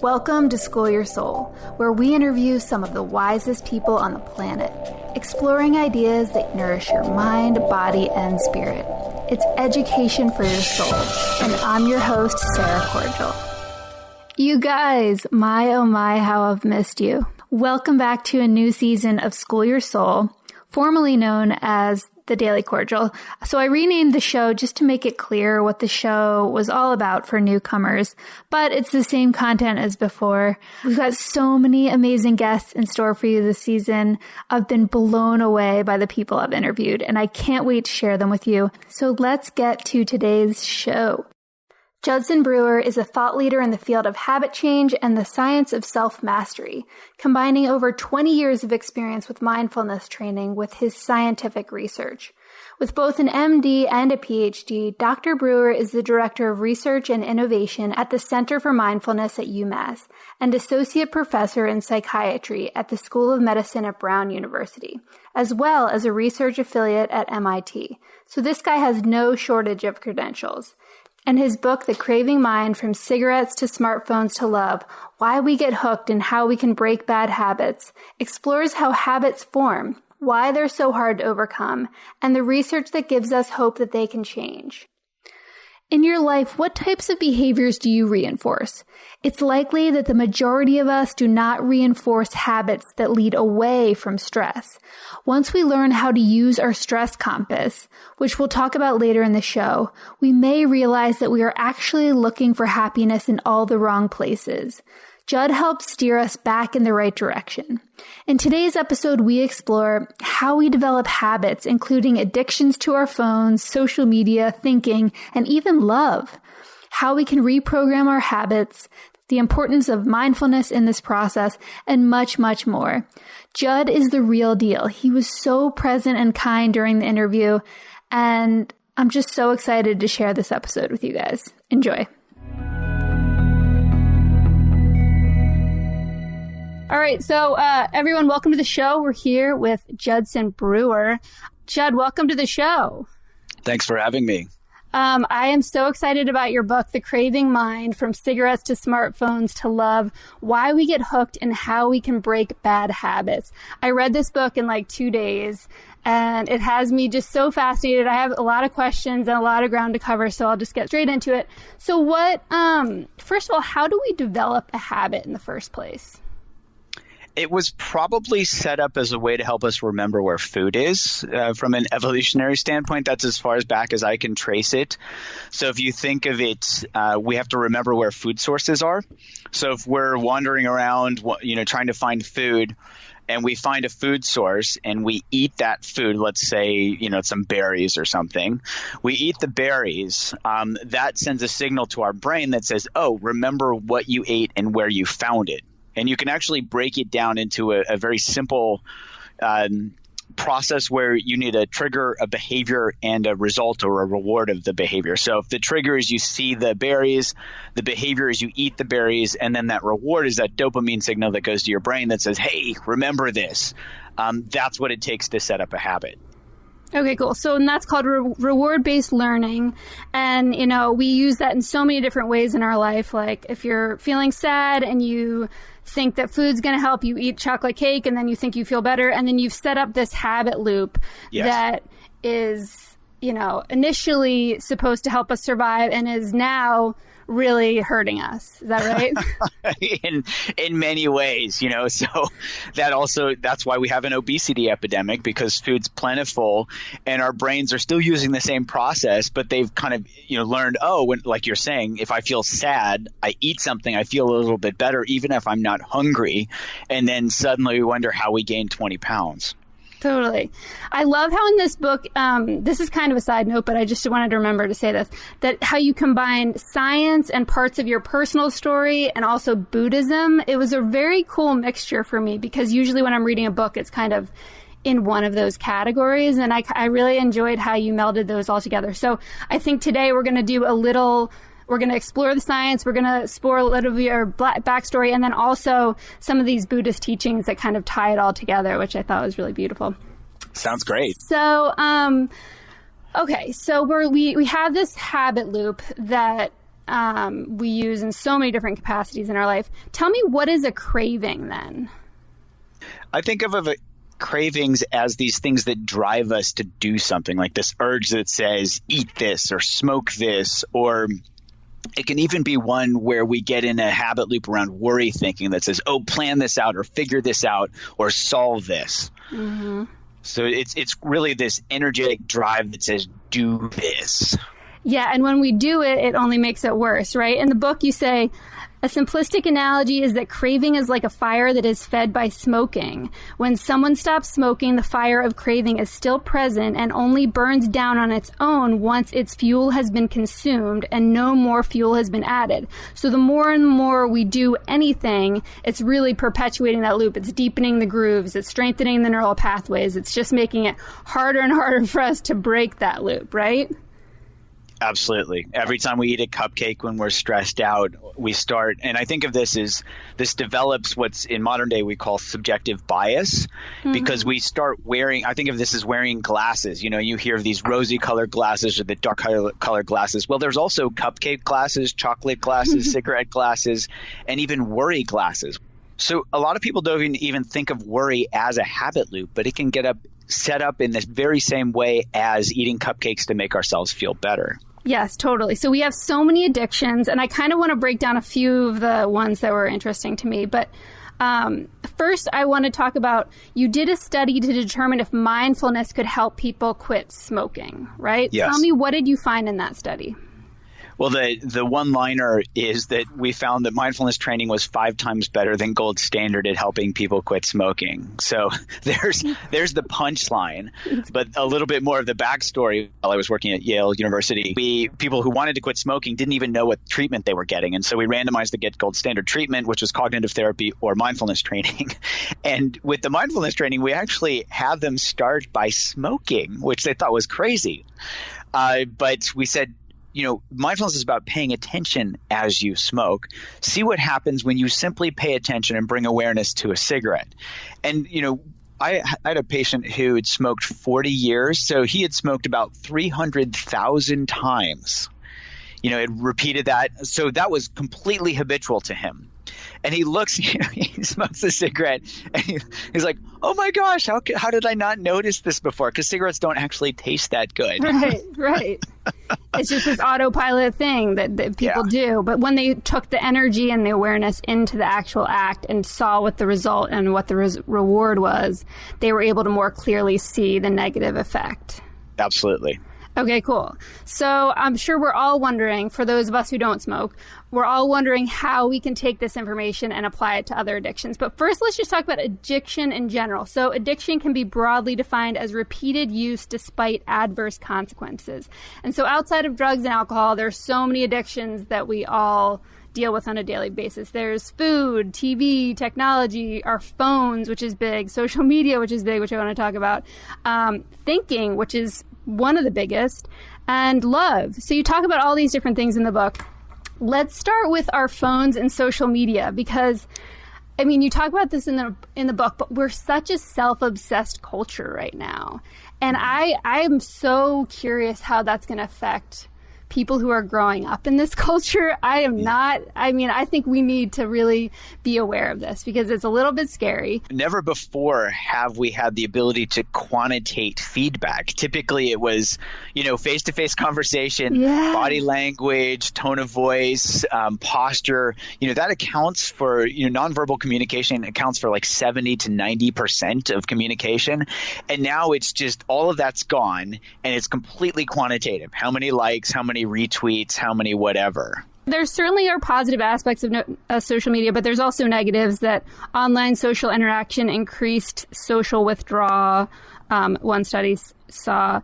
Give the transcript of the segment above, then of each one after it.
Welcome to School Your Soul, where we interview some of the wisest people on the planet, exploring ideas that nourish your mind, body, and spirit. It's education for your soul, and I'm your host, Sarah Cordial. You guys, my oh my, how I've missed you. Welcome back to a new season of School Your Soul, formerly known as The Daily Cordial. So I renamed the show just to make it clear what the show was all about for newcomers, but it's the same content as before. We've got so many amazing guests in store for you this season. I've been blown away by the people I've interviewed, and I can't wait to share them with you. So let's get to today's show. Judson Brewer is a thought leader in the field of habit change and the science of self-mastery, combining over 20 years of experience with mindfulness training with his scientific research. With both an MD and a PhD, Dr. Brewer is the Director of Research and Innovation at the Center for Mindfulness at UMass and Associate Professor in Psychiatry at the School of Medicine at Brown University, as well as a research affiliate at MIT. So this guy has no shortage of credentials. And his book, The Craving Mind, From Cigarettes to Smartphones to Love, Why We Get Hooked and How We Can Break Bad Habits, explores how habits form, why they're so hard to overcome, and the research that gives us hope that they can change. In your life, what types of behaviors do you reinforce? It's likely that the majority of us do not reinforce habits that lead away from stress. Once we learn how to use our stress compass, which we'll talk about later in the show, we may realize that we are actually looking for happiness in all the wrong places. Judd helps steer us back in the right direction. In today's episode, we explore how we develop habits, including addictions to our phones, social media, thinking, and even love, how we can reprogram our habits, the importance of mindfulness in this process, and much, much more. Judd is the real deal. He was so present and kind during the interview, and I'm just so excited to share this episode with you guys. Enjoy. All right, so everyone, welcome to the show. We're here with Judson Brewer. Judd, welcome to the show. Thanks for having me. I am so excited about your book, The Craving Mind, From Cigarettes to Smartphones to Love, Why We Get Hooked and How We Can Break Bad Habits. I read this book in like 2 days, and it has me just so fascinated. I have a lot of questions and a lot of ground to cover, so I'll just get straight into it. So first of all, how do we develop a habit in the first place? It was probably set up as a way to help us remember where food is. From an evolutionary standpoint, that's as far as back as I can trace it. So if you think of it, we have to remember where food sources are. So if we're wandering around, trying to find food, and we find a food source and we eat that food, let's say, some berries or something, we eat the berries, that sends a signal to our brain that says, oh, remember what you ate and where you found it. And you can actually break it down into a very simple process where you need to trigger a behavior and a result or a reward of the behavior. So if the trigger is you see the berries, the behavior is you eat the berries, and then that reward is that dopamine signal that goes to your brain that says, hey, remember this. That's what it takes to set up a habit. Okay, cool. So and that's called reward-based learning. And, we use that in so many different ways in our life. Like if you're feeling sad and you think that food's going to help, you eat chocolate cake and then you think you feel better. And then you've set up this habit loop that is, initially supposed to help us survive and is now really hurting us. Is that right? in many ways, so that's why we have an obesity epidemic, because food's plentiful and our brains are still using the same process, but they've kind of, learned, like you're saying, if I feel sad, I eat something, I feel a little bit better, even if I'm not hungry. And then suddenly we wonder how we gained 20 pounds. Totally. I love how in this book, this is kind of a side note, but I just wanted to remember to say this, that how you combine science and parts of your personal story and also Buddhism. It was a very cool mixture for me because usually when I'm reading a book, it's kind of in one of those categories. And I really enjoyed how you melded those all together. So I think today we're going to do we're going to explore the science. We're going to explore a little of your backstory and then also some of these Buddhist teachings that kind of tie it all together, which I thought was really beautiful. Sounds great. So, okay. So we have this habit loop that we use in so many different capacities in our life. Tell me, what is a craving then? I think of cravings as these things that drive us to do something, like this urge that says, eat this or smoke this, or it can even be one where we get in a habit loop around worry thinking that says, oh, plan this out or figure this out or solve this. Mm-hmm. So it's really this energetic drive that says, do this. Yeah, and when we do it, it only makes it worse, right? In the book, you say, a simplistic analogy is that craving is like a fire that is fed by smoking. When someone stops smoking, the fire of craving is still present and only burns down on its own once its fuel has been consumed and no more fuel has been added. So the more and more we do anything, it's really perpetuating that loop. It's deepening the grooves. It's strengthening the neural pathways. It's just making it harder and harder for us to break that loop, right? Absolutely. Every time we eat a cupcake when we're stressed out, we start, and I think of this as this develops what's in modern day we call subjective bias, because we start wearing, I think of this as wearing glasses. You know, you hear of these rosy colored glasses or the dark colored glasses. Well, there's also cupcake glasses, chocolate glasses, cigarette glasses, and even worry glasses. So a lot of people don't even think of worry as a habit loop, but it can get set up in this very same way as eating cupcakes to make ourselves feel better. Yes, totally. So we have so many addictions, and I kind of want to break down a few of the ones that were interesting to me. But first, I want to talk about, you did a study to determine if mindfulness could help people quit smoking, right? Yes. Tell me, what did you find in that study? Well, the one-liner is that we found that mindfulness training was 5 times better than gold standard at helping people quit smoking. So there's the punchline, but a little bit more of the backstory. While I was working at Yale University, people who wanted to quit smoking didn't even know what treatment they were getting. And so we randomized to get gold standard treatment, which was cognitive therapy or mindfulness training. And with the mindfulness training, we actually had them start by smoking, which they thought was crazy. But we said, you know, mindfulness is about paying attention as you smoke. See what happens when you simply pay attention and bring awareness to a cigarette. And, you know, I had a patient who had smoked 40 years, so he had smoked about 300,000 times. You know, it repeated that. So that was completely habitual to him. And he looks, you know, he smokes a cigarette, and he's like, oh my gosh, how did I not notice this before? Because cigarettes don't actually taste that good. Right. It's just this autopilot thing that people do. But when they took the energy and the awareness into the actual act and saw what the result and what the reward was, they were able to more clearly see the negative effect. Absolutely. Okay, cool. So I'm sure we're all wondering, for those of us who don't smoke, we're all wondering how we can take this information and apply it to other addictions. But first, let's just talk about addiction in general. So addiction can be broadly defined as repeated use despite adverse consequences. And so outside of drugs and alcohol, there's so many addictions that we all deal with on a daily basis. There's food, TV, technology, our phones, which is big, social media, which is big, which I want to talk about, thinking, which is one of the biggest, and love. So you talk about all these different things in the book. Let's start with our phones and social media, because, I mean, you talk about this in the book, but we're such a self-obsessed culture right now. And I'm so curious how that's going to affect people who are growing up in this culture. I think we need to really be aware of this because it's a little bit scary. Never before have we had the ability to quantitate feedback. Typically it was, you know, face-to-face conversation, body language, tone of voice, posture, you know, that accounts for, you know, nonverbal communication accounts for like 70 to 90% of communication. And now it's just all of that's gone and it's completely quantitative. How many likes, how many retweets, how many whatever. There certainly are positive aspects of social media, but there's also negatives, that online social interaction increased social withdrawal. One study saw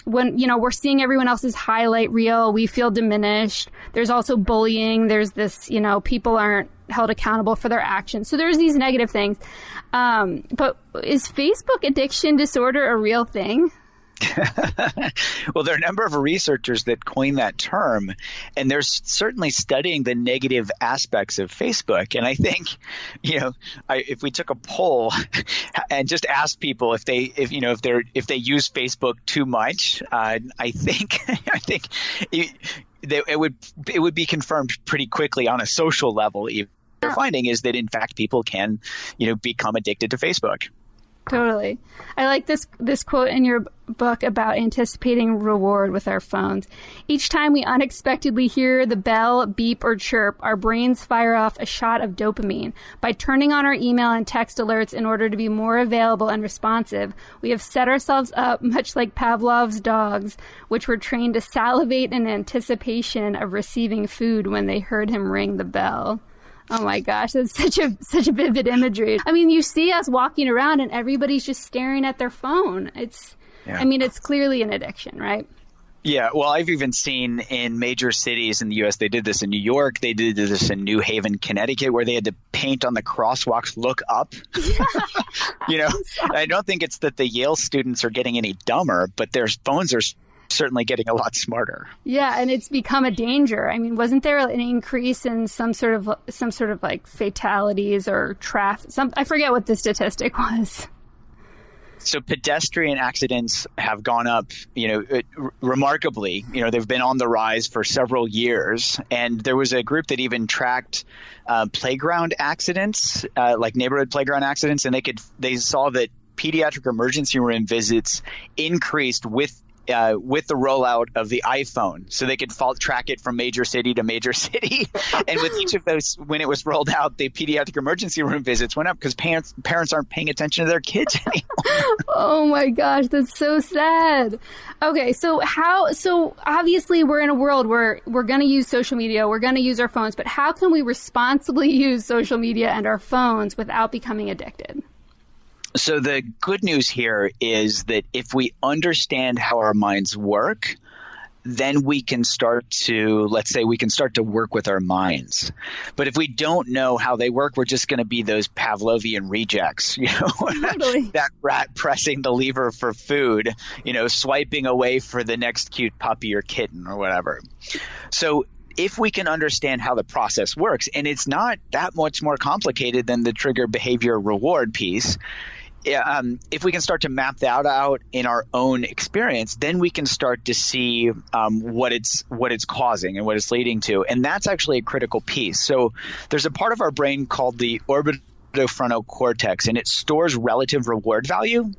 when, you know, we're seeing everyone else's highlight reel, we feel diminished. There's also bullying. There's this, you know, people aren't held accountable for their actions. So there's these negative things. But is Facebook addiction disorder a real thing? Well, there are a number of researchers that coined that term, and they're certainly studying the negative aspects of Facebook. And I think, you know, if we took a poll and just asked people if they use Facebook too much, I think it would be confirmed pretty quickly on a social level. Even they're finding is that in fact people can, become addicted to Facebook. Totally. I like this quote in your book about anticipating reward with our phones. Each time we unexpectedly hear the bell, beep, or chirp, our brains fire off a shot of dopamine. By turning on our email and text alerts in order to be more available and responsive, we have set ourselves up much like Pavlov's dogs, which were trained to salivate in anticipation of receiving food when they heard him ring the bell. Oh my gosh, that's such a vivid imagery. I mean, you see us walking around and everybody's just staring at their phone. It's clearly an addiction, right? Yeah, well, I've even seen in major cities in the U.S., they did this in New York, they did this in New Haven, Connecticut, where they had to paint on the crosswalks, look up. Yeah. I don't think it's that the Yale students are getting any dumber, but their phones are certainly getting a lot smarter. Yeah, and it's become a danger. I mean, wasn't there an increase in some sort of like fatalities or traffic? I forget what the statistic was. So pedestrian accidents have gone up, remarkably. They've been on the rise for several years. And there was a group that even tracked playground accidents, like neighborhood playground accidents, and they saw that pediatric emergency room visits increased with the rollout of the iPhone, so they could track it from major city to major city. And with each of those, when it was rolled out, the pediatric emergency room visits went up because parents aren't paying attention to their kids anymore. Oh my gosh, that's so sad. Okay, so obviously we're in a world where we're going to use social media, we're going to use our phones, but how can we responsibly use social media and our phones without becoming addicted? So the good news here is that if we understand how our minds work, then we can start to work with our minds. But if we don't know how they work, we're just going to be those Pavlovian rejects, Totally. That rat pressing the lever for food, swiping away for the next cute puppy or kitten or whatever. So if we can understand how the process works, and it's not that much more complicated than the trigger behavior reward piece, if we can start to map that out in our own experience, then we can start to see what it's causing and what it's leading to. And that's actually a critical piece. So there's a part of our brain called the orbitofrontal cortex, and it stores relative reward value.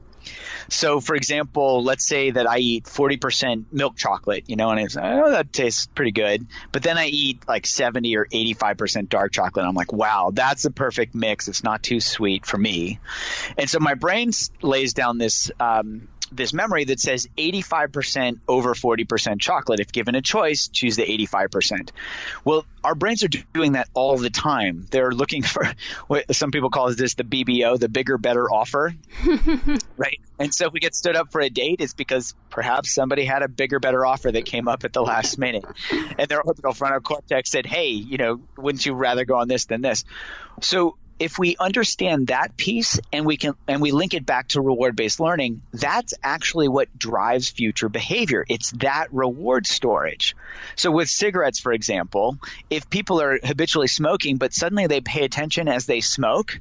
So, for example, let's say that I eat 40% milk chocolate, and it's, that tastes pretty good. But then I eat like 70 or 85% dark chocolate. And I'm like, wow, that's the perfect mix. It's not too sweet for me. And so my brain lays down this memory that says 85% over 40% chocolate. If given a choice, choose the 85%. Well, our brains are doing that all the time. They're looking for what some people call this the BBO, the bigger, better offer, right? And so if we get stood up for a date, it's because perhaps somebody had a bigger, better offer that came up at the last minute. And their orbital frontal cortex said, hey, wouldn't you rather go on this than this? So if we understand that piece and we link it back to reward-based learning, that's actually what drives future behavior. It's that reward storage. So with cigarettes, for example, if people are habitually smoking, but suddenly they pay attention as they smoke,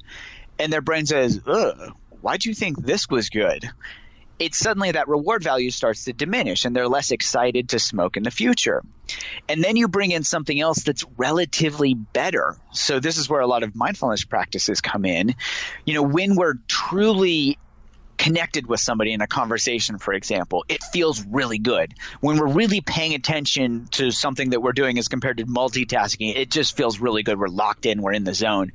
and their brain says, ugh, why'd you think this was good? It's suddenly that reward value starts to diminish and they're less excited to smoke in the future. And then you bring in something else that's relatively better. So this is where a lot of mindfulness practices come in. When we're truly connected with somebody in a conversation, for example, it feels really good. When we're really paying attention to something that we're doing as compared to multitasking, it just feels really good. We're locked in, we're in the zone.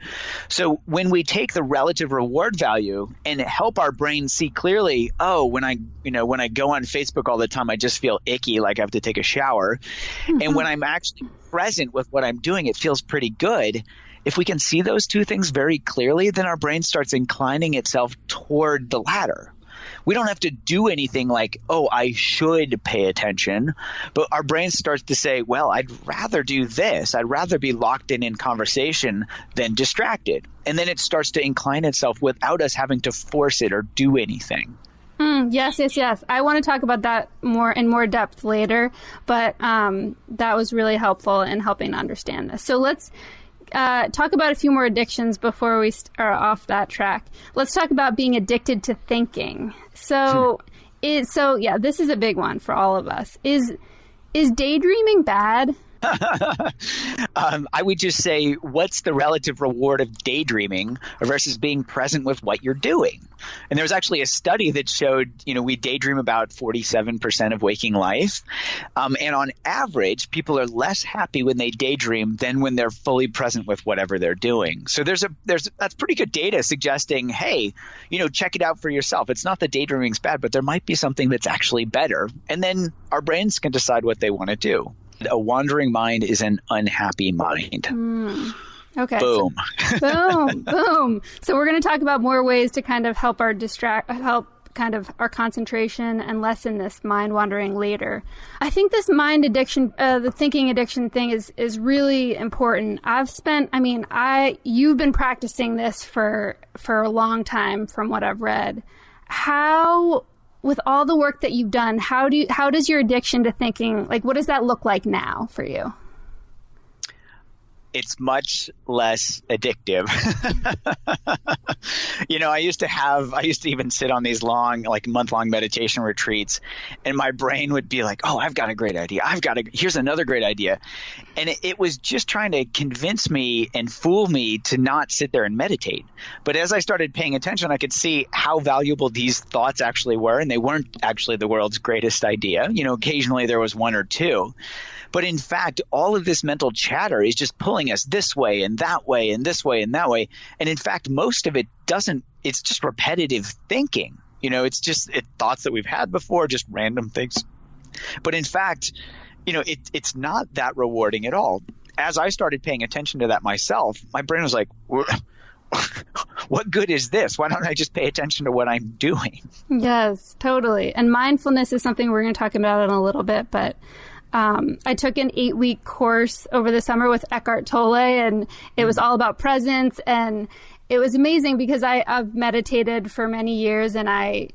So when we take the relative reward value and help our brain see clearly, when I go on Facebook all the time, I just feel icky, like I have to take a shower. Mm-hmm. And when I'm actually present with what I'm doing, it feels pretty good. If we can see those two things very clearly, then our brain starts inclining itself toward the latter. We don't have to do anything like, I should pay attention, but our brain starts to say, well, I'd rather do this. I'd rather be locked in conversation than distracted. And then it starts to incline itself without us having to force it or do anything. Yes. I want to talk about that in more depth later, but that was really helpful in helping to understand this. So let's talk about a few more addictions before we are off that track. Let's talk about being addicted to thinking. So this is a big one for all of us. Is daydreaming bad? I would just say, what's the relative reward of daydreaming versus being present with what you're doing? And there was actually a study that showed, we daydream about 47% of waking life. And on average, people are less happy when they daydream than when they're fully present with whatever they're doing. So that's pretty good data suggesting, hey, check it out for yourself. It's not that daydreaming's bad, but there might be something that's actually better. And then our brains can decide what they want to do. A wandering mind is an unhappy mind. Okay. Boom. Boom. So we're going to talk about more ways to kind of help our concentration and lessen this mind wandering later. I think this mind addiction, the thinking addiction thing is really important. You've been practicing this for a long time from what I've read. With all the work that you've done, how does your addiction to thinking, what does that look like now for you? It's much less addictive. I used to even sit on these long, month-long meditation retreats, and my brain would be like, oh, I've got a great idea. Here's another great idea. And it was just trying to convince me and fool me to not sit there and meditate. But as I started paying attention, I could see how valuable these thoughts actually were, and they weren't actually the world's greatest idea. Occasionally there was one or two. But in fact, all of this mental chatter is just pulling us this way and that way and this way and that way. And in fact, most of it it's just repetitive thinking. It's just thoughts that we've had before, just random things. But in fact, it's not that rewarding at all. As I started paying attention to that myself, my brain was like, what good is this? Why don't I just pay attention to what I'm doing? Yes, totally. And mindfulness is something we're going to talk about in a little bit, but I took an 8-week course over the summer with Eckhart Tolle, and it was all about presence. And it was amazing because I've meditated for many years, and I,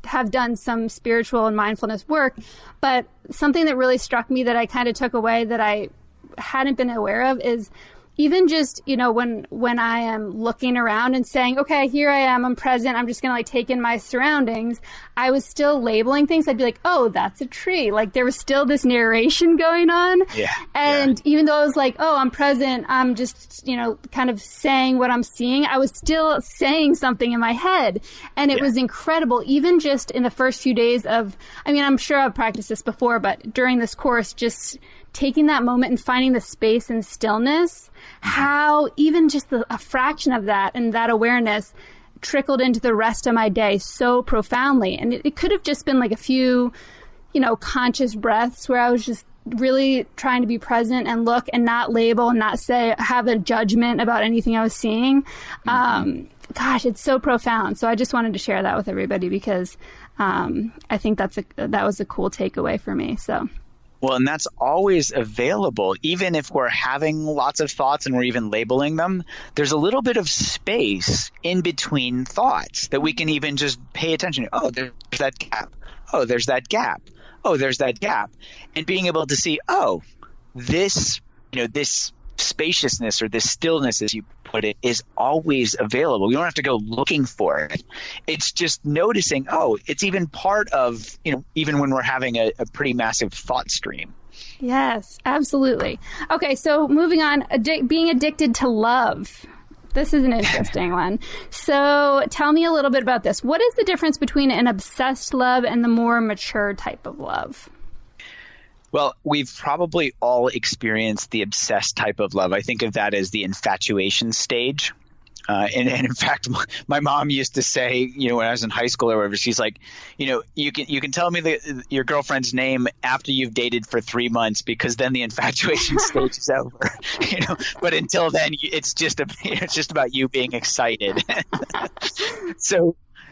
have done some spiritual and mindfulness work. But something that really struck me that I kind of took away that I hadn't been aware of is even just, when I am looking around and saying, okay, here I am, I'm present, I'm just going to take in my surroundings, I was still labeling things. I'd be like, oh, that's a tree. There was still this narration going on. Yeah. And even though I was like, oh, I'm present, I'm just, kind of saying what I'm seeing, I was still saying something in my head. And it was incredible, even just in the first few days I'm sure I've practiced this before, but during this course, just taking that moment and finding the space and stillness, how even just a fraction of that and that awareness trickled into the rest of my day so profoundly. And it could have just been a few, conscious breaths where I was just really trying to be present and look and not label and not have a judgment about anything I was seeing. Gosh, it's so profound. So I just wanted to share that with everybody because I think that was a cool takeaway for me. So. Well, and that's always available. Even if we're having lots of thoughts and we're even labeling them, there's a little bit of space in between thoughts that we can even just pay attention to. Oh, there's that gap. Oh, there's that gap. Oh, there's that gap. And being able to see, oh, this spaciousness or this stillness, as you put it, is always available. You don't have to go looking for it. It's just noticing, oh, it's even part of, even when we're having a pretty massive thought stream. Yes, absolutely. Okay, so moving on, being addicted to love. This is an interesting one. So tell me a little bit about this. What is the difference between an obsessed love and the more mature type of love? Well, we've probably all experienced the obsessed type of love. I think of that as the infatuation stage. And in fact, my mom used to say, when I was in high school or whatever, she's like, you can tell me your girlfriend's name after you've dated for 3 months, because then the infatuation stage is over. But until then, it's just about you being excited.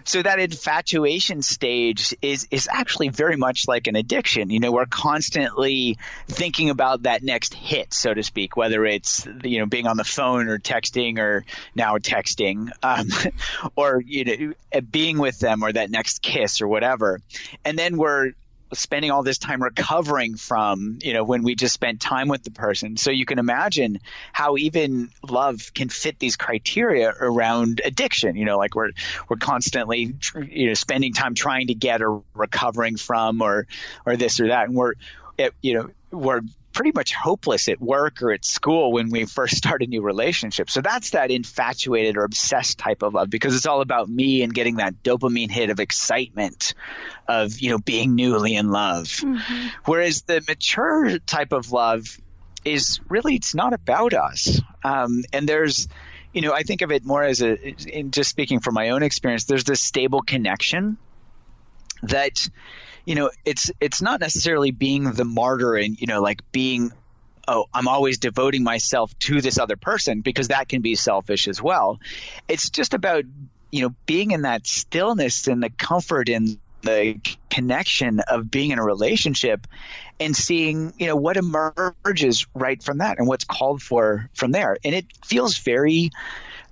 So that infatuation stage is actually very much like an addiction. We're constantly thinking about that next hit, so to speak, whether it's, being on the phone or texting or now texting, or, being with them or that next kiss or whatever. And then we're spending all this time recovering from, when we just spent time with the person. So you can imagine how even love can fit these criteria around addiction. We're constantly, spending time trying to get or recovering from or this or that. And we're pretty much hopeless at work or at school when we first start a new relationship. So that's that infatuated or obsessed type of love, because it's all about me and getting that dopamine hit of excitement of, being newly in love. Mm-hmm. Whereas the mature type of love is really, it's not about us. And there's, I think of it more as in just speaking from my own experience, there's this stable connection that, it's not necessarily being the martyr and, being, I'm always devoting myself to this other person, because that can be selfish as well. It's just about, being in that stillness and the comfort and the connection of being in a relationship and seeing, what emerges right from that and what's called for from there. And it feels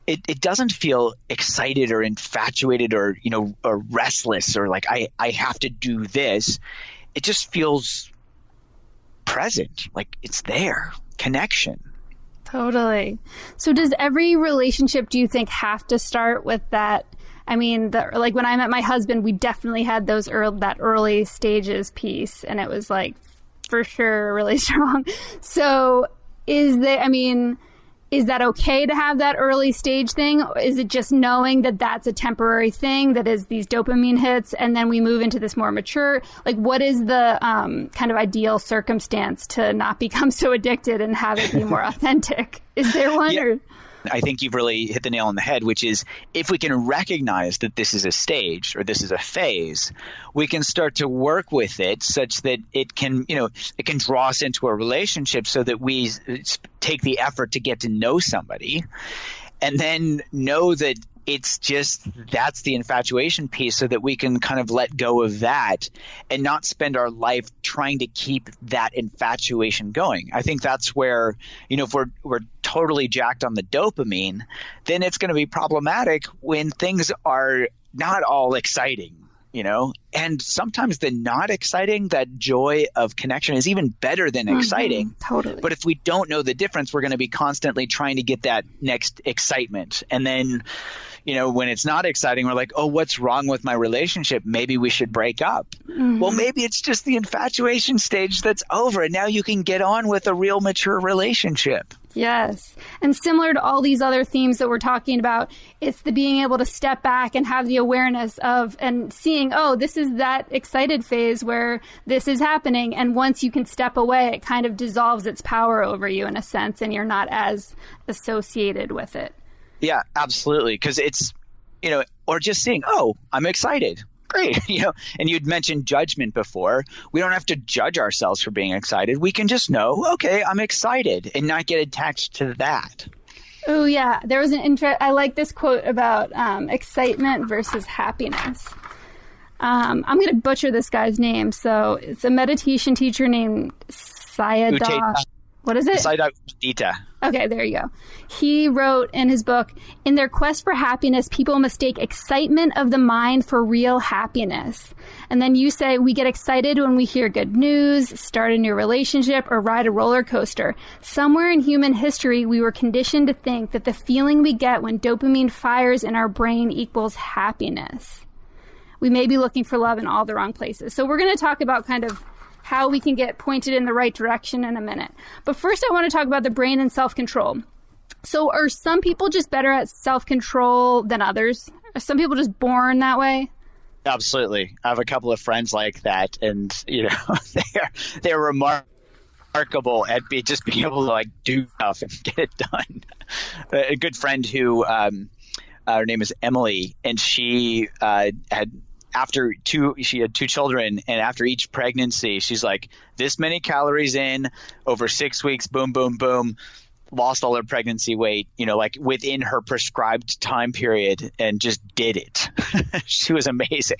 it doesn't feel excited or infatuated or, or restless or like I have to do this. It just feels present, like it's there, connection. Totally. So does every relationship, do you think, have to start with that? I mean, like when I met my husband, we definitely had that early stages piece, and it was like for sure really strong. So is that okay to have that early stage thing? Or is it just knowing that that's a temporary thing, that is these dopamine hits, and then we move into this more mature? Like, what is the kind of ideal circumstance to not become so addicted and have it be more authentic? Is there one? Yeah. I think you've really hit the nail on the head, which is if we can recognize that this is a stage or this is a phase, we can start to work with it such that it can draw us into a relationship so that we take the effort to get to know somebody, and then know that that's the infatuation piece, so that we can kind of let go of that and not spend our life trying to keep that infatuation going. I think that's where, if we're totally jacked on the dopamine, then it's going to be problematic when things are not all exciting, and sometimes the not exciting, that joy of connection is even better than exciting. Totally. But if we don't know the difference, we're going to be constantly trying to get that next excitement. And then, when it's not exciting, we're like, oh, what's wrong with my relationship? Maybe we should break up. Mm-hmm. Well, maybe it's just the infatuation stage that's over, and now you can get on with a real mature relationship. Yes. And similar to all these other themes that we're talking about, it's the being able to step back and have the awareness of and seeing, oh, this is that excited phase where this is happening. And once you can step away, it kind of dissolves its power over you in a sense, and you're not as associated with it. Yeah, absolutely. Because it's, or just seeing, oh, I'm excited. Great. And you'd mentioned judgment before. We don't have to judge ourselves for being excited. We can just know, okay, I'm excited, and not get attached to that. Oh, yeah. There was I like this quote about excitement versus happiness. I'm going to butcher this guy's name. So it's a meditation teacher named Sayadaw. What is it? Sayadaw Udita. Okay, there you go. He wrote in his book, in their quest for happiness, people mistake excitement of the mind for real happiness. And then you say, we get excited when we hear good news, start a new relationship, or ride a roller coaster. Somewhere in human history, we were conditioned to think that the feeling we get when dopamine fires in our brain equals happiness. We may be looking for love in all the wrong places. So we're going to talk about kind of how we can get pointed in the right direction in a minute. But first, I want to talk about the brain and self-control. So are some people just better at self-control than others? Are some people just born that way? Absolutely. I have a couple of friends like that, and they're remarkable at just being able to do stuff and get it done. A good friend who her name is Emily, and she had she had two children, and after each pregnancy, she's like, this many calories in over 6 weeks, boom, boom, boom, lost all her pregnancy weight, within her prescribed time period, and just did it. She was amazing.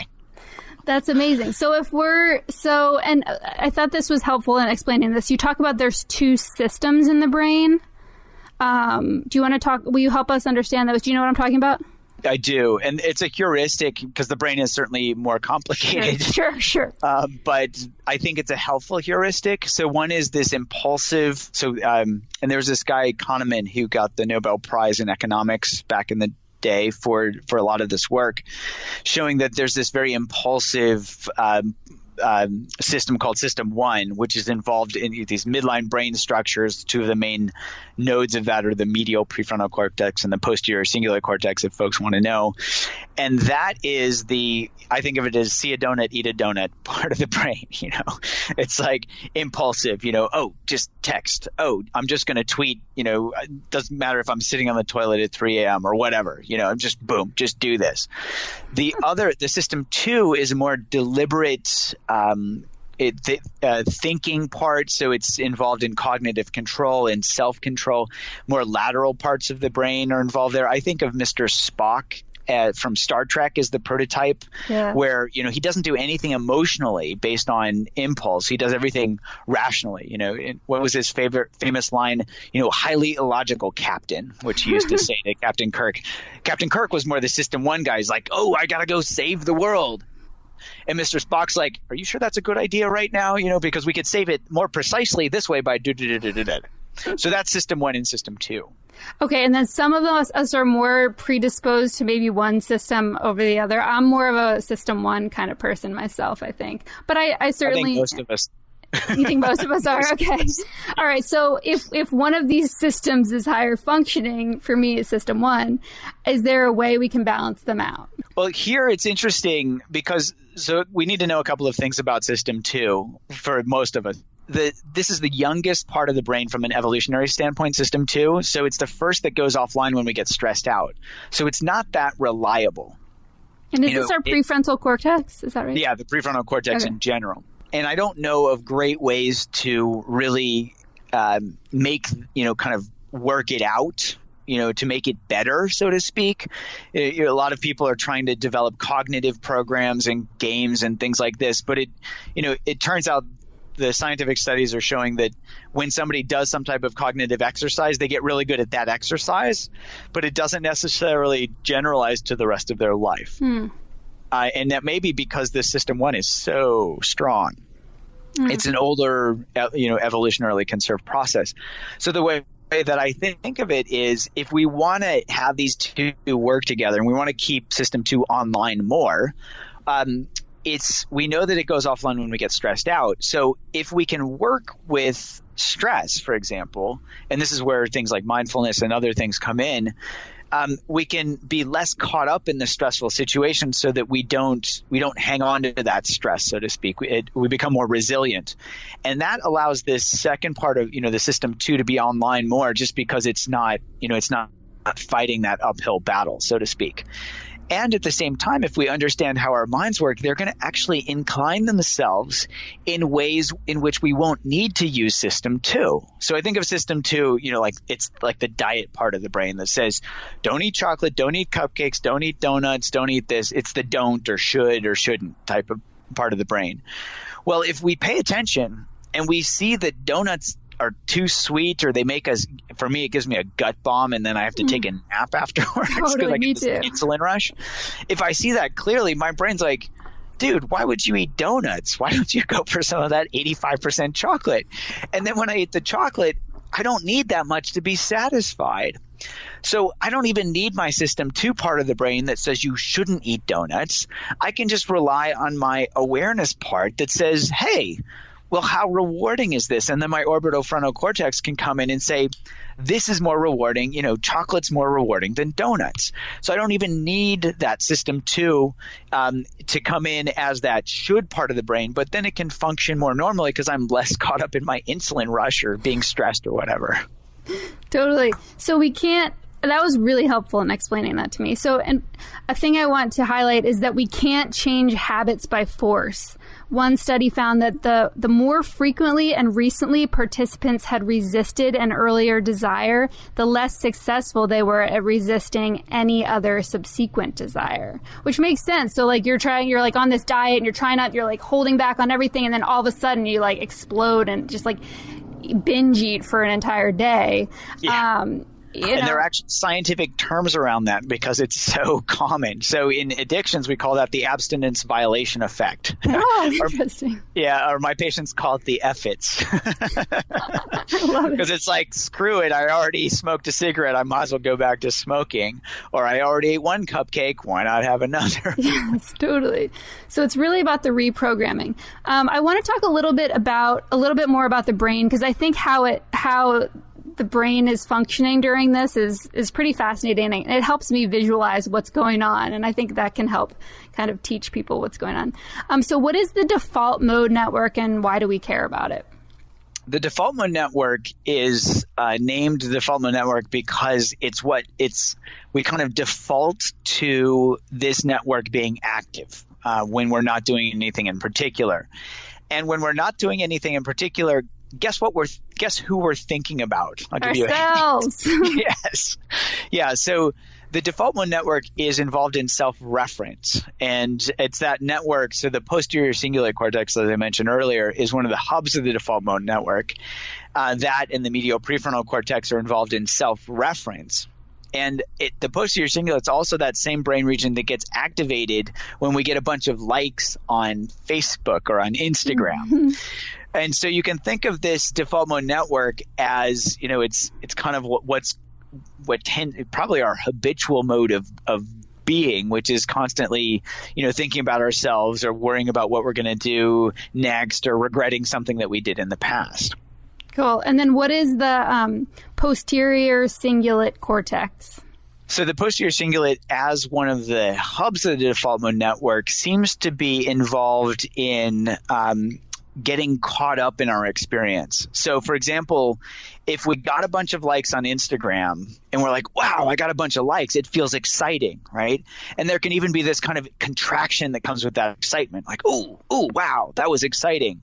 That's amazing. So and I thought this was helpful in explaining this. You talk about there's two systems in the brain. Do you want to will you help us understand those? Do you know what I'm talking about? I do. And it's a heuristic because the brain is certainly more complicated. Sure. But I think it's a helpful heuristic. So one is this impulsive. And there's this guy, Kahneman, who got the Nobel Prize in economics back in the day for a lot of this work, showing that there's this very impulsive system called System 1, which is involved in these midline brain structures. Two of the main nodes of that are the medial prefrontal cortex and the posterior cingulate cortex, if folks want to know. And that is I think of it as see a donut, eat a donut part of the brain. It's like impulsive, oh, just text. Oh, I'm just going to tweet, it doesn't matter if I'm sitting on the toilet at 3 a.m. or whatever, just boom, just do this. The System 2 is a more deliberate thinking part. So it's involved in cognitive control and self-control. More lateral parts of the brain are involved there. I think of Mr. Spock from Star Trek as the prototype, where he doesn't do anything emotionally based on impulse. He does everything rationally. What was his famous line? Highly illogical captain, which he used to say to Captain Kirk. Captain Kirk was more the System 1 guy. He's like, oh, I gotta go save the world. And Mr. Spock's like, are you sure that's a good idea right now? Because we could save it more precisely this way by do-do-do-do-do-do. So that's System 1 and System 2. Okay, and then some of us are more predisposed to maybe one system over the other. I'm more of a System 1 kind of person myself, I think. But I certainly... I think most of us. You think most of us are? Okay. All right, so if one of these systems is higher functioning, for me it's System 1, is there a way we can balance them out? Well, here it's interesting because we need to know a couple of things about System 2 for most of us. This is the youngest part of the brain from an evolutionary standpoint, System 2. So it's the first that goes offline when we get stressed out. So it's not that reliable. And is this our prefrontal cortex? Is that right? Yeah, the prefrontal cortex in general. And I don't know of great ways to really make, kind of work it out, to make it better, so to speak. A lot of people are trying to develop cognitive programs and games and things like this. But it turns out the scientific studies are showing that when somebody does some type of cognitive exercise, they get really good at that exercise, but it doesn't necessarily generalize to the rest of their life. And that may be because this System 1 is so strong. It's an older, evolutionarily conserved process. So the way that I think of it is if we want to have these two work together and we want to keep System 2 online more, we know that it goes offline when we get stressed out. So if we can work with stress, for example, and this is where things like mindfulness and other things come in, we can be less caught up in the stressful situation so that we don't hang on to that stress, so to speak. We become more resilient. And that allows this second part of, the System 2 to be online more just because it's not fighting that uphill battle, so to speak. And at the same time, if we understand how our minds work, they're going to actually incline themselves in ways in which we won't need to use System 2. So I think of System 2, like it's like the diet part of the brain that says, don't eat chocolate, don't eat cupcakes, don't eat donuts, don't eat this. It's the don't or should or shouldn't type of part of the brain. Well, if we pay attention and we see that donuts are too sweet or they make us, for me, it gives me a gut bomb and then I have to take a nap afterwards because I get this insulin rush. If I see that clearly, my brain's like, dude, why would you eat donuts? Why don't you go for some of that 85% chocolate? And then when I eat the chocolate, I don't need that much to be satisfied. So I don't even need my System 2 part of the brain that says you shouldn't eat donuts. I can just rely on my awareness part that says, hey, well, how rewarding is this? And then my orbitofrontal cortex can come in and say, this is more rewarding, chocolate's more rewarding than donuts. So I don't even need that System 2 to come in as that should part of the brain, but then it can function more normally because I'm less caught up in my insulin rush or being stressed or whatever. Totally. So that was really helpful in explaining that to me. So, and a thing I want to highlight is that we can't change habits by force. One study found that the more frequently and recently participants had resisted an earlier desire, the less successful they were at resisting any other subsequent desire, which makes sense. So like you're like on this diet and you're like holding back on everything. And then all of a sudden you like explode and just like binge eat for an entire day. Yeah. And there are actually scientific terms around that because it's so common. So in addictions, we call that the abstinence violation effect. Oh, interesting. Or my patients call it the F-its. I love it. Because it's like, screw it, I already smoked a cigarette, I might as well go back to smoking. Or I already ate one cupcake, why not have another? Yes, totally. So it's really about the reprogramming. I want to talk a little bit more about the brain, because I think how the brain is functioning during this is pretty fascinating. It helps me visualize what's going on, and I think that can help kind of teach people what's going on. So what is the default mode network, and why do we care about it? The default mode network is named the default mode network because we kind of default to this network being active when we're not doing anything in particular. And when we're not doing anything in particular, guess who we're thinking about? I'll give ourselves. You a hint. Yes. Yeah. So the default mode network is involved in self-reference, and it's that network. So the posterior cingulate cortex, as I mentioned earlier, is one of the hubs of the default mode network. That and the medial prefrontal cortex are involved in self-reference. And the posterior cingulate is also that same brain region that gets activated when we get a bunch of likes on Facebook or on Instagram. Mm-hmm. And so you can think of this default mode network as, it's kind of probably our habitual mode of being, which is constantly, thinking about ourselves or worrying about what we're going to do next or regretting something that we did in the past. Cool. And then what is the posterior cingulate cortex? So the posterior cingulate, as one of the hubs of the default mode network, seems to be involved in getting caught up in our experience. So, for example, if we got a bunch of likes on Instagram and we're like, wow, I got a bunch of likes, it feels exciting, right? And there can even be this kind of contraction that comes with that excitement, like, ooh, wow, that was exciting.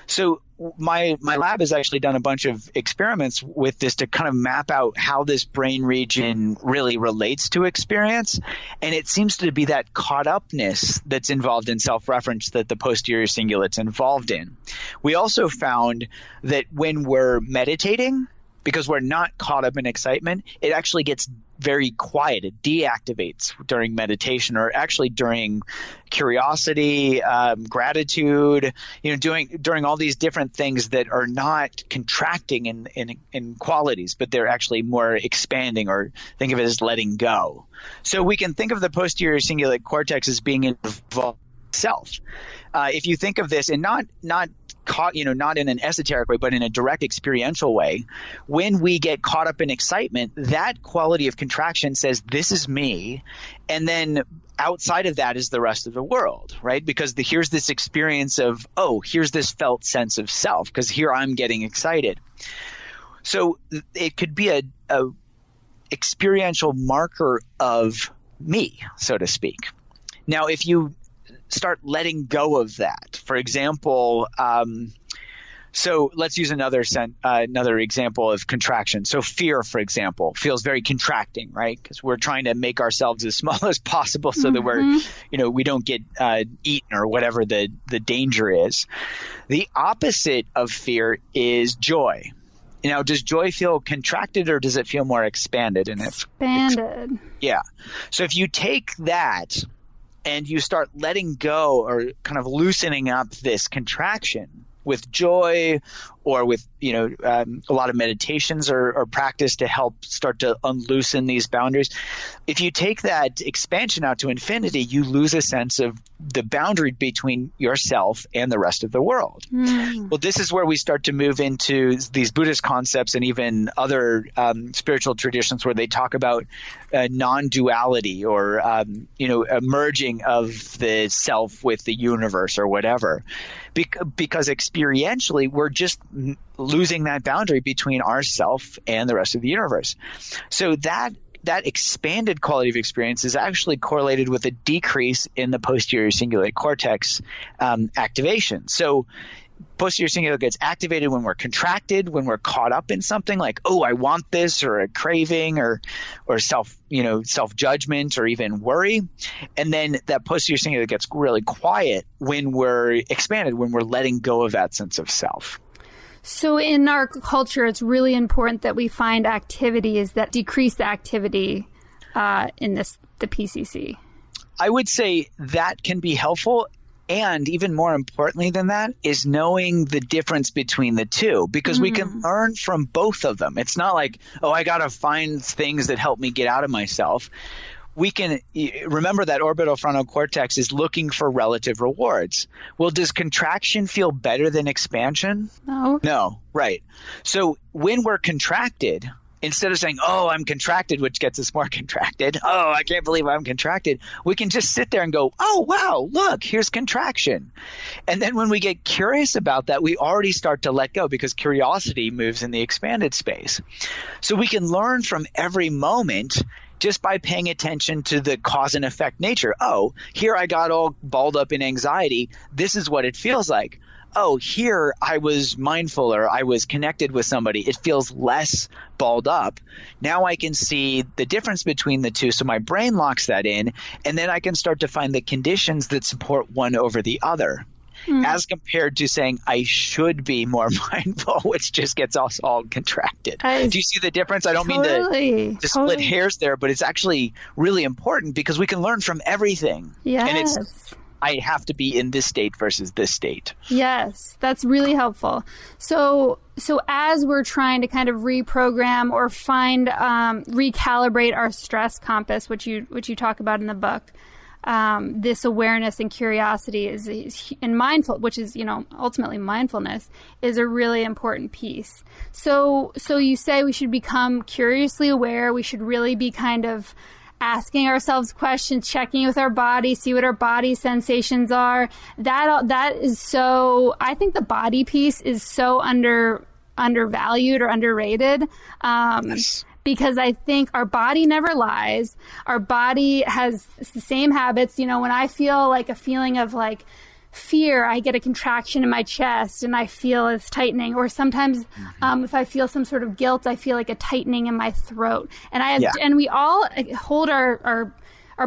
So my lab has actually done a bunch of experiments with this to kind of map out how this brain region really relates to experience. And it seems to be that caught upness that's involved in self-reference that the posterior cingulate's involved in. We also found that when we're meditating, because we're not caught up in excitement, it actually gets very quiet. It deactivates during meditation, or actually during curiosity, gratitude, during all these different things that are not contracting in qualities, but they're actually more expanding, or think of it as letting go. So we can think of the posterior cingulate cortex as being involved in self. If you think of this, and not in an esoteric way, but in a direct experiential way, when we get caught up in excitement, that quality of contraction says, this is me. And then outside of that is the rest of the world, right? Because here's this experience of, here's this felt sense of self, because here I'm getting excited. So it could be a experiential marker of me, so to speak. Now, if you start letting go of that, for example, so let's use another example of contraction. So fear, for example, feels very contracting, right? Because we're trying to make ourselves as small as possible so that we don't get eaten or whatever the danger is. The opposite of fear is joy. Now, does joy feel contracted, or does it feel more expanded? And expanded. Yeah. So if you take that and you start letting go, or kind of loosening up this contraction with joy, or with, a lot of meditations are practiced to help start to unloosen these boundaries. If you take that expansion out to infinity, you lose a sense of the boundary between yourself and the rest of the world. Well, this is where we start to move into these Buddhist concepts, and even other spiritual traditions where they talk about non-duality, or, a merging of the self with the universe or whatever. Because experientially, we're just losing that boundary between ourself and the rest of the universe. So that expanded quality of experience is actually correlated with a decrease in the posterior cingulate cortex activation. So posterior cingulate gets activated when we're contracted, when we're caught up in something like, I want this, or a craving, or self-judgment, or even worry. And then that posterior cingulate gets really quiet when we're expanded, when we're letting go of that sense of self. So in our culture, it's really important that we find activities that decrease the activity in the PCC. I would say that can be helpful. And even more importantly than that is knowing the difference between the two, because we can learn from both of them. It's not like, oh, I got to find things that help me get out of myself. We can remember that orbital frontal cortex is looking for relative rewards. Well, does contraction feel better than expansion? No. No, right. So when we're contracted, instead of saying, oh, I'm contracted, which gets us more contracted. Oh, I can't believe I'm contracted. We can just sit there and go, oh, wow, look, here's contraction. And then when we get curious about that, we already start to let go because curiosity moves in the expanded space. So we can learn from every moment just by paying attention to the cause and effect nature. Oh, here I got all balled up in anxiety. This is what it feels like. Oh, here I was mindful or I was connected with somebody. It feels less balled up. Now I can see the difference between the two. So my brain locks that in, and then I can start to find the conditions that support one over the other. As compared to saying I should be more mindful, which just gets us all contracted. Do you see the difference? I don't mean to split hairs there, but it's actually really important because we can learn from everything. Yes. And it's I have to be in this state versus this state. Yes, that's really helpful. So as we're trying to kind of reprogram or find, recalibrate our stress compass, which you talk about in the book, this awareness and curiosity and mindful, which is, ultimately mindfulness, is a really important piece. So you say we should become curiously aware. We should really be kind of asking ourselves questions, checking with our body, see what our body sensations are. That is so, I think the body piece is so undervalued or underrated. Yes. Because I think our body never lies. Our body has the same habits. When I feel like a feeling of like fear, I get a contraction in my chest and I feel it's tightening. Or sometimes if I feel some sort of guilt, I feel like a tightening in my throat. And and we all hold our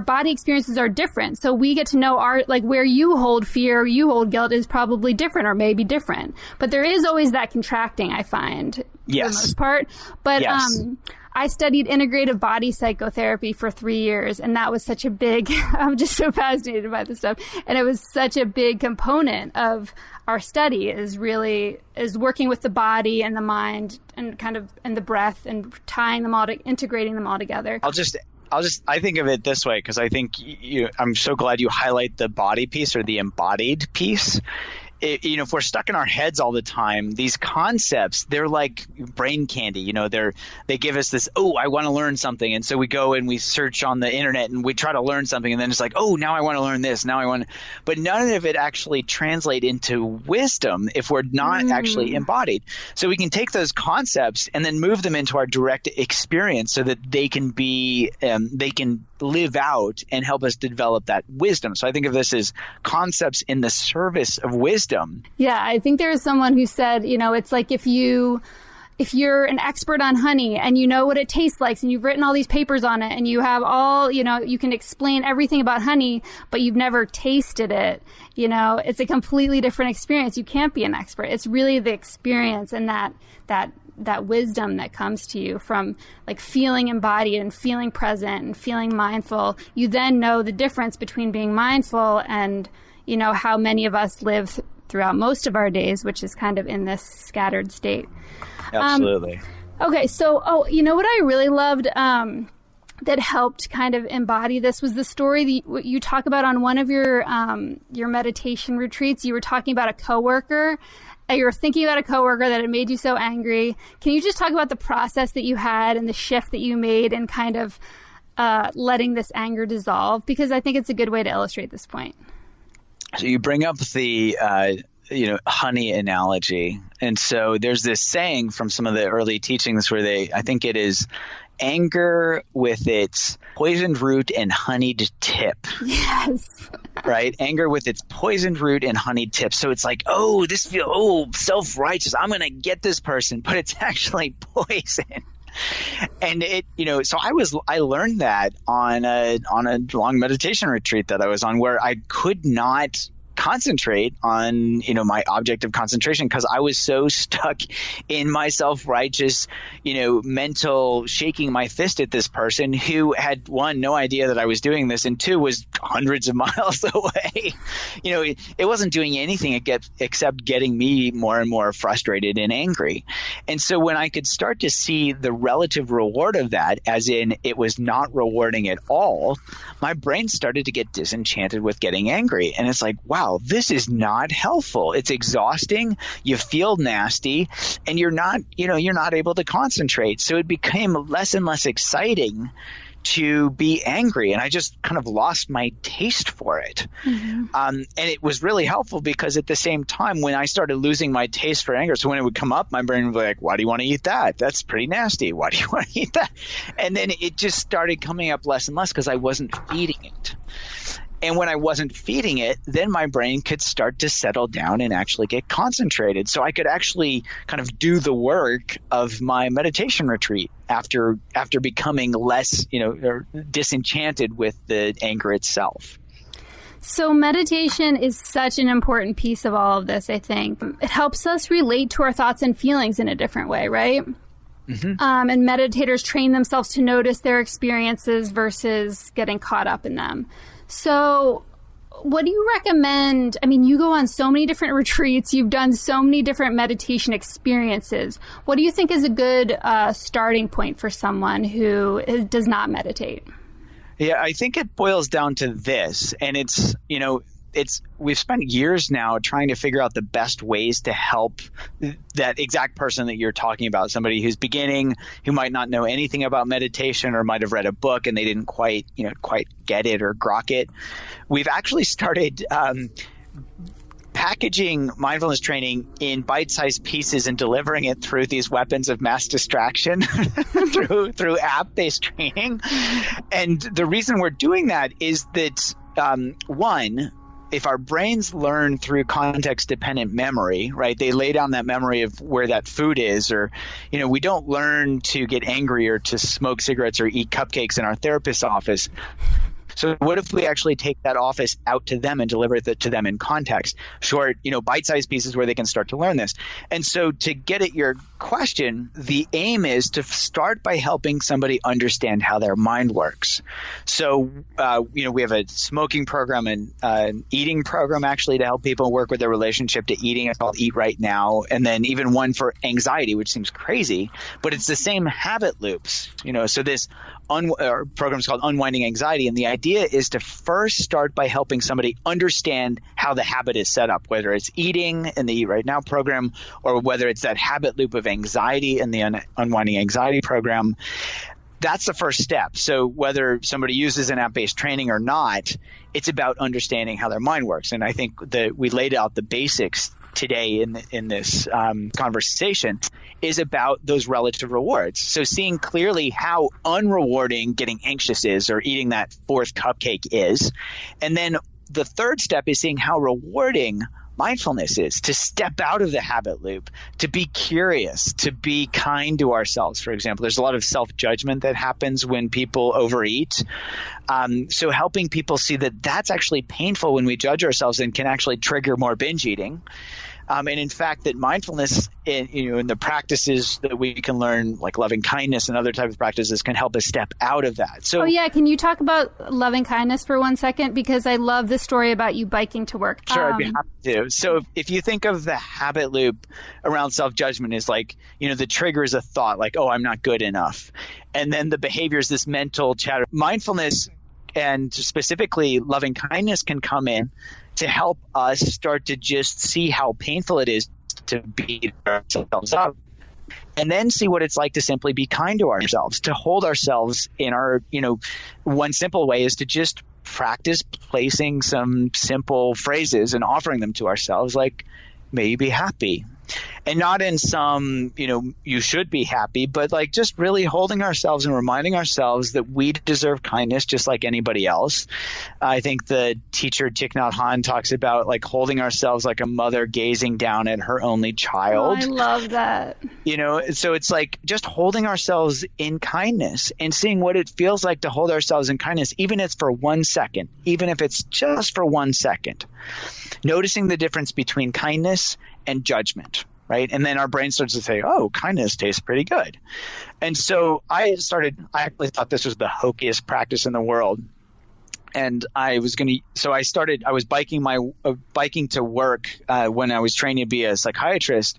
body experiences are different. So we get to know where you hold fear, you hold guilt is probably different or maybe different. But there is always that contracting, I find, for the most part. But I studied integrative body psychotherapy for 3 years, and that was such a big, I'm just so fascinated by this stuff. And it was such a big component of our study is working with the body and the mind and and the breath and tying them all integrating them all together. I think of it this way because I think I'm so glad you highlight the body piece or the embodied piece. If we're stuck in our heads all the time, these concepts, they're like brain candy. They give us this, oh, I want to learn something. And so we go and we search on the internet and we try to learn something. And then it's like, oh, now I want to learn this. But none of it actually translate into wisdom if we're not actually embodied. So we can take those concepts and then move them into our direct experience so that they can live out and help us develop that wisdom. So I think of this as concepts in the service of wisdom. Yeah, I think there was someone who said, it's like if you're an expert on honey and you know what it tastes like and you've written all these papers on it and you have all, you can explain everything about honey, but you've never tasted it, it's a completely different experience. You can't be an expert. It's really the experience and that wisdom that comes to you from like feeling embodied and feeling present and feeling mindful. You then know the difference between being mindful and, how many of us live throughout most of our days, which is kind of in this scattered state. Absolutely. Okay. So, what I really loved, that helped kind of embody this was the story that you talk about on one of your meditation retreats. You were talking about a coworker. You were thinking about a coworker that had made you so angry. Can you just talk about the process that you had and the shift that you made and kind of letting this anger dissolve? Because I think it's a good way to illustrate this point. So you bring up the honey analogy. And so there's this saying from some of the early teachings where I think it is anger with its poisoned root and honeyed tip. Yes. Right? Anger with its poisoned root and honeyed tip. So it's like, oh, this feels self-righteous. I'm going to get this person, but it's actually poison. And so I learned that on a long meditation retreat that I was on where I could not concentrate on, my object of concentration, because I was so stuck in my self-righteous, mental shaking my fist at this person who had, one, no idea that I was doing this, and two, was hundreds of miles away. It wasn't doing anything except getting me more and more frustrated and angry. And so when I could start to see the relative reward of that, as in it was not rewarding at all, my brain started to get disenchanted with getting angry. And it's like, wow, this is not helpful. It's exhausting. You feel nasty, and you're not able to concentrate. So it became less and less exciting to be angry, and I just kind of lost my taste for it. Mm-hmm. And it was really helpful because at the same time, when I started losing my taste for anger, so when it would come up, my brain would be like, why do you want to eat that? That's pretty nasty. Why do you want to eat that? And then it just started coming up less and less because I wasn't feeding it. And when I wasn't feeding it, then my brain could start to settle down and actually get concentrated. So I could actually kind of do the work of my meditation retreat after becoming less, or disenchanted with the anger itself. So meditation is such an important piece of all of this, I think. It helps us relate to our thoughts and feelings in a different way, right? Mm-hmm. And meditators train themselves to notice their experiences versus getting caught up in them. So what do you recommend? I mean, you go on so many different retreats. You've done so many different meditation experiences. What do you think is a good starting point for someone who does not meditate? Yeah, I think it boils down to this. And it's, we've spent years now trying to figure out the best ways to help that exact person that you're talking about, somebody who's beginning, who might not know anything about meditation or might have read a book and they didn't quite get it or grok it. We've actually started packaging mindfulness training in bite-sized pieces and delivering it through these weapons of mass distraction through app-based training. And the reason we're doing that is that, one, if our brains learn through context-dependent memory, right, they lay down that memory of where that food is, or, we don't learn to get angry or to smoke cigarettes or eat cupcakes in our therapist's office. So what if we actually take that office out to them and deliver it to them in context, short, bite-sized pieces where they can start to learn this. And so to get at your question, the aim is to start by helping somebody understand how their mind works. So, we have a smoking program and an eating program actually to help people work with their relationship to eating. It's called Eat Right Now. And then even one for anxiety, which seems crazy, but it's the same habit loops. So this program is called Unwinding Anxiety. And the idea is to first start by helping somebody understand how the habit is set up, whether it's eating in the Eat Right Now program or whether it's that habit loop of anxiety in the Unwinding Anxiety program. That's the first step. So whether somebody uses an app-based training or not, it's about understanding how their mind works. And I think that we laid out the basics today in this conversation is about those relative rewards. So seeing clearly how unrewarding getting anxious is or eating that fourth cupcake is. And then the third step is seeing how rewarding mindfulness is, to step out of the habit loop, to be curious, to be kind to ourselves. For example, there's a lot of self-judgment that happens when people overeat. So helping people see that that's actually painful when we judge ourselves and can actually trigger more binge eating. And in fact, that mindfulness in the practices that we can learn, like loving kindness and other types of practices, can help us step out of that. So, can you talk about loving kindness for 1 second? Because I love the story about you biking to work. Sure, I'd be happy to. So if you think of the habit loop around self-judgment is like, the trigger is a thought like, oh, I'm not good enough. And then the behavior is this mental chatter. Mindfulness and specifically loving kindness can come in to help us start to just see how painful it is to beat ourselves up, and then see what it's like to simply be kind to ourselves, to hold ourselves in our, one simple way is to just practice placing some simple phrases and offering them to ourselves, like, may you be happy. And not in some, you should be happy, but like just really holding ourselves and reminding ourselves that we deserve kindness just like anybody else. I think the teacher Thich Nhat Hanh talks about like holding ourselves like a mother gazing down at her only child. Oh, I love that. So it's like just holding ourselves in kindness and seeing what it feels like to hold ourselves in kindness, even if it's for 1 second, even if it's just for 1 second. noticing the difference between kindness and judgment, right? And then our brain starts to say, oh, kindness tastes pretty good. And so I actually thought this was the hokiest practice in the world. And I was biking to work when I was training to be a psychiatrist.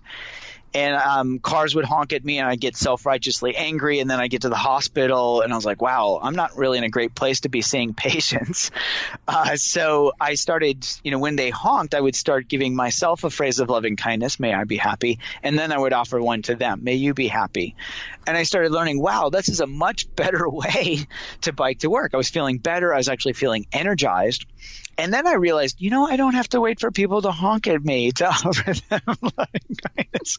And cars would honk at me and I'd get self-righteously angry. And then I get to the hospital and I was like, wow, I'm not really in a great place to be seeing patients. So I started, when they honked, I would start giving myself a phrase of loving kindness, may I be happy. And then I would offer one to them, may you be happy. And I started learning, wow, this is a much better way to bike to work. I was feeling better. I was actually feeling energized. And then I realized, I don't have to wait for people to honk at me to offer them loving kindness.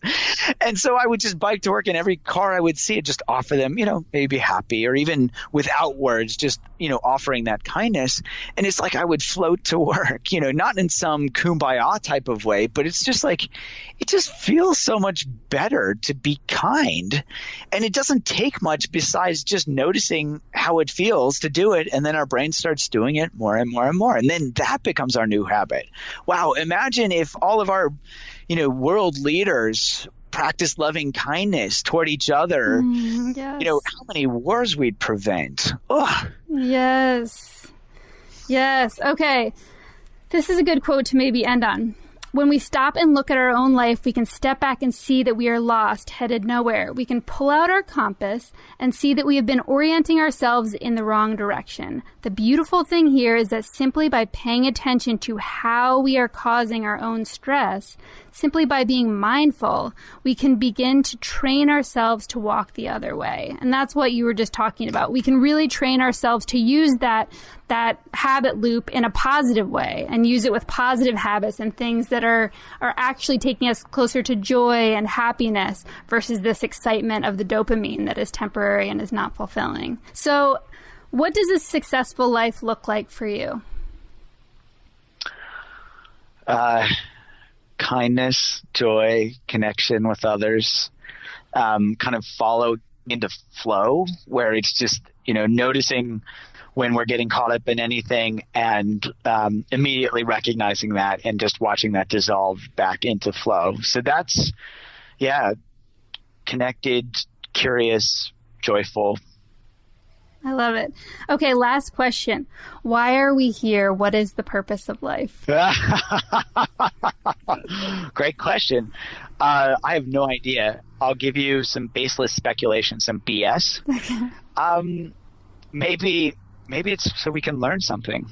And so I would just bike to work, and every car I would see, it just offer them, maybe be happy, or even without words, just, offering that kindness. And it's like I would float to work, not in some kumbaya type of way, but it's just like, it just feels so much better to be kind. And it doesn't take much besides just noticing how it feels to do it. And then our brain starts doing it more and more and more. And then that becomes our new habit. Wow. Imagine if all of our, world leaders practice loving kindness toward each other. Yes. How many wars we'd prevent. Ugh. Yes. Okay. This is a good quote to maybe end on. When we stop and look at our own life, we can step back and see that we are lost, headed nowhere. We can pull out our compass and see that we have been orienting ourselves in the wrong direction. The beautiful thing here is that simply by paying attention to how we are causing our own stress, simply by being mindful, we can begin to train ourselves to walk the other way. And that's what you were just talking about. We can really train ourselves to use that habit loop in a positive way and use it with positive habits and things that are actually taking us closer to joy and happiness versus this excitement of the dopamine that is temporary and is not fulfilling. So what does a successful life look like for you? Kindness, joy, connection with others, kind of follow into flow, where it's just, noticing when we're getting caught up in anything and immediately recognizing that and just watching that dissolve back into flow. So that's, connected, curious, joyful. I love it. Okay, last question. Why are we here? What is the purpose of life? Great question. I have no idea. I'll give you some baseless speculation, some BS. Okay. Maybe it's so we can learn something.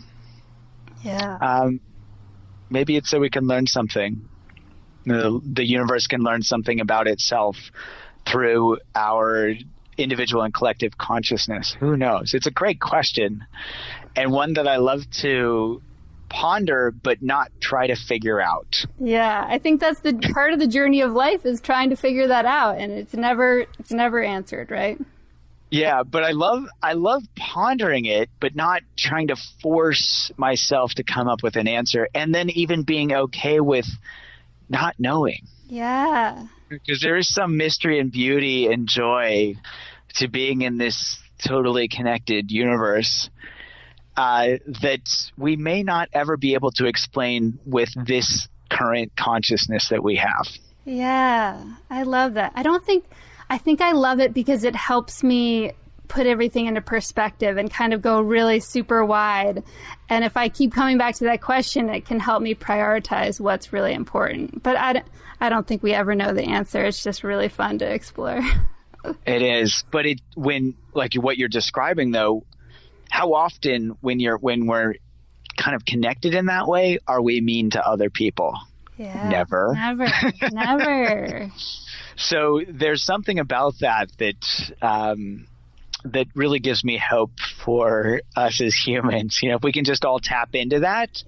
Yeah. Maybe it's so we can learn something. The universe can learn something about itself through our individual and collective consciousness. Who knows? It's a great question, and one that I love to ponder but not try to figure out. Yeah, I think that's the part of the journey of life, is trying to figure that out, and it's never answered, right? Yeah, but I love pondering it, but not trying to force myself to come up with an answer, and then even being okay with not knowing. Yeah. Because there is some mystery and beauty and joy to being in this totally connected universe that we may not ever be able to explain with this current consciousness that we have. Yeah, I love that. I think I love it because it helps me put everything into perspective and kind of go really super wide. And if I keep coming back to that question, it can help me prioritize what's really important. But I don't think we ever know the answer. It's just really fun to explore. It is. But when like what you're describing, though, how often when we're kind of connected in that way, are we mean to other people? Yeah. Never. So there's something about that that really gives me hope for us as humans. If we can just all tap into that,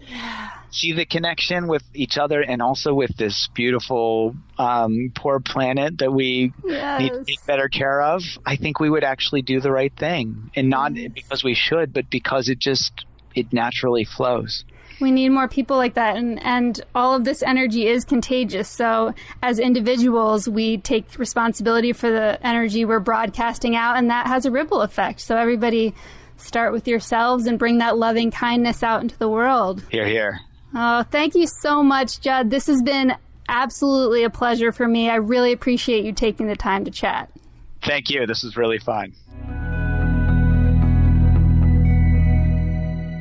see the connection with each other and also with this beautiful poor planet that we need to take better care of, I think we would actually do the right thing. And not because we should, but because it naturally flows. We need more people like that, and all of this energy is contagious. So as individuals, we take responsibility for the energy we're broadcasting out, and that has a ripple effect. So everybody start with yourselves and bring that loving kindness out into the world. Hear, hear. Oh, thank you so much, Judd. This has been absolutely a pleasure for me. I really appreciate you taking the time to chat. Thank you. This is really fun.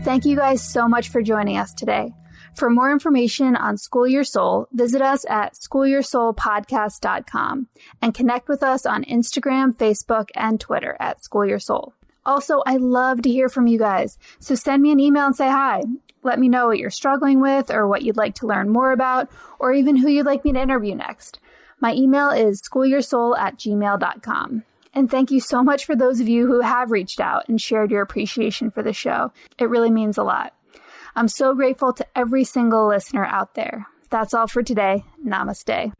Thank you guys so much for joining us today. For more information on School Your Soul, visit us at schoolyoursoulpodcast.com and connect with us on Instagram, Facebook, and Twitter at School Your Soul. Also, I love to hear from you guys, so send me an email and say hi. Let me know what you're struggling with or what you'd like to learn more about, or even who you'd like me to interview next. My email is schoolyoursoul@gmail.com. And thank you so much for those of you who have reached out and shared your appreciation for the show. It really means a lot. I'm so grateful to every single listener out there. That's all for today. Namaste.